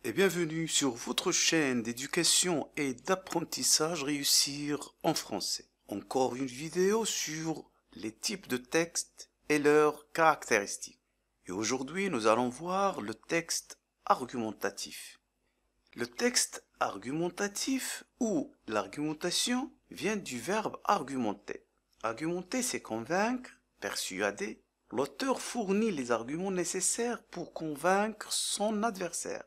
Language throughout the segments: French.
et bienvenue sur votre chaîne d'éducation et d'apprentissage Réussir en français. Encore une vidéo sur les types de textes et leurs caractéristiques. Et aujourd'hui, nous allons voir le texte argumentatif. Le texte argumentatif ou l'argumentation vient du verbe argumenter. Argumenter, c'est convaincre, persuader. L'auteur fournit les arguments nécessaires pour convaincre son adversaire.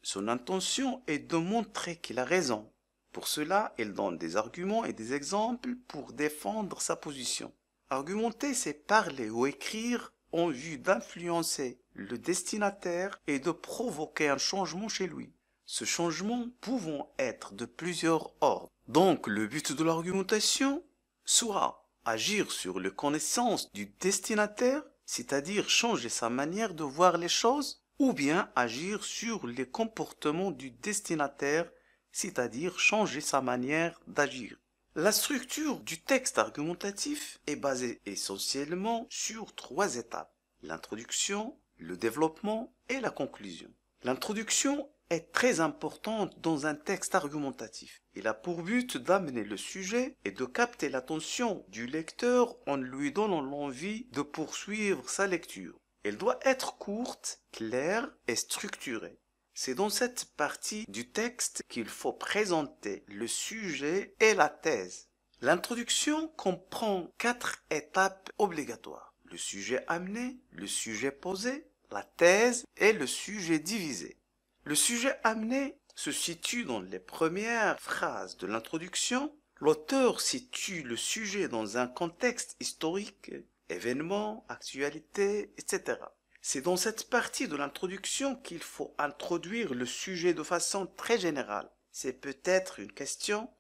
Son intention est de montrer qu'il a raison. Pour cela, il donne des arguments et des exemples pour défendre sa position. Argumenter, c'est parler ou écrire en vue d'influencer le destinataire et de provoquer un changement chez lui. Ce changement pouvant être de plusieurs ordres. Donc, le but de l'argumentation, soit agir sur les connaissances du destinataire, c'est-à-dire changer sa manière de voir les choses, ou bien agir sur les comportements du destinataire, c'est-à-dire changer sa manière d'agir. La structure du texte argumentatif est basée essentiellement sur 3 étapes: l'introduction, le développement et la conclusion. L'introduction est très importante dans un texte argumentatif. Il a pour but d'amener le sujet et de capter l'attention du lecteur en lui donnant l'envie de poursuivre sa lecture. Elle doit être courte, claire et structurée. C'est dans cette partie du texte qu'il faut présenter le sujet et la thèse. L'introduction comprend 4 étapes obligatoires: le sujet amené, le sujet posé, la thèse et le sujet divisé. Le sujet amené se situe dans les premières phrases de l'introduction. L'auteur situe le sujet dans un contexte historique, événements, actualités, etc. C'est dans cette partie de l'introduction qu'il faut introduire le sujet de façon très générale. C'est peut-être une question,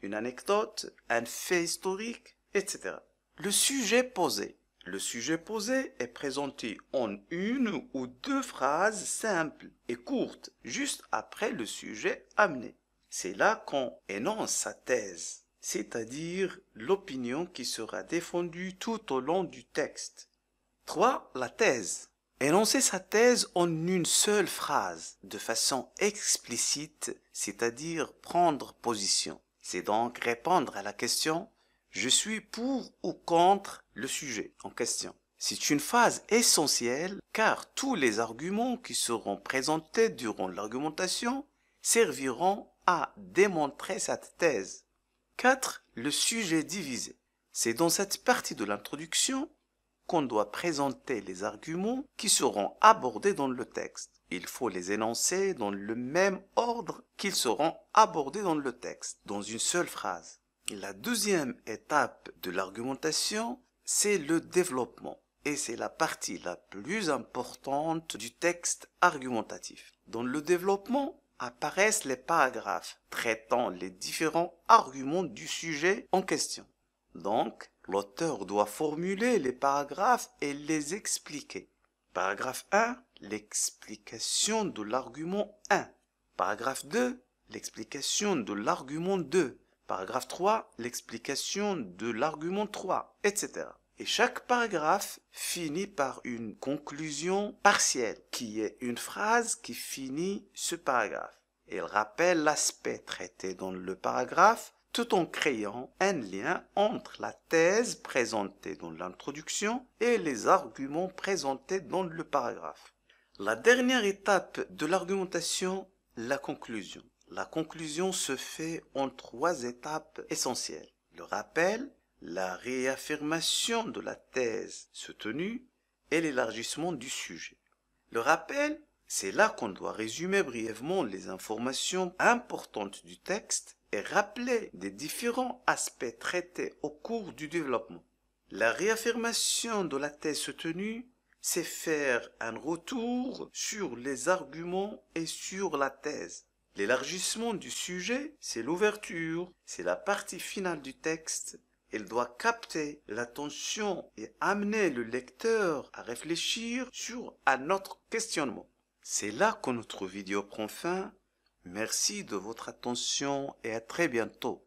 une anecdote, un fait historique, etc. Le sujet posé. Le sujet posé est présenté en 1 ou 2 phrases simples et courtes, juste après le sujet amené. C'est là qu'on énonce sa thèse, c'est-à-dire l'opinion qui sera défendue tout au long du texte. 3. La thèse. Énoncer sa thèse en une seule phrase, de façon explicite, c'est-à-dire prendre position. C'est donc répondre à la question « Je suis pour ou contre le sujet en question ». C'est une phase essentielle car tous les arguments qui seront présentés durant l'argumentation serviront à démontrer cette thèse. 4. Le sujet divisé. C'est dans cette partie de l'introduction qu'on doit présenter les arguments qui seront abordés dans le texte. Il faut les énoncer dans le même ordre qu'ils seront abordés dans le texte, dans une seule phrase. La deuxième étape de l'argumentation, c'est le développement. Et c'est la partie la plus importante du texte argumentatif. Dans le développement apparaissent les paragraphes traitant les différents arguments du sujet en question. Donc, l'auteur doit formuler les paragraphes et les expliquer. Paragraphe 1, l'explication de l'argument 1. Paragraphe 2, l'explication de l'argument 2. Paragraphe 3, l'explication de l'argument 3, etc. Et chaque paragraphe finit par une conclusion partielle, qui est une phrase qui finit ce paragraphe. Elle rappelle l'aspect traité dans le paragraphe, tout en créant un lien entre la thèse présentée dans l'introduction et les arguments présentés dans le paragraphe. La dernière étape de l'argumentation, la conclusion. La conclusion se fait en 3 étapes essentielles: le rappel, la réaffirmation de la thèse soutenue et l'élargissement du sujet. Le rappel, c'est là qu'on doit résumer brièvement les informations importantes du texte et rappeler des différents aspects traités au cours du développement. La réaffirmation de la thèse soutenue, c'est faire un retour sur les arguments et sur la thèse. L'élargissement du sujet, c'est l'ouverture, c'est la partie finale du texte. Elle doit capter l'attention et amener le lecteur à réfléchir sur un autre questionnement. C'est là que notre vidéo prend fin. Merci de votre attention et à très bientôt.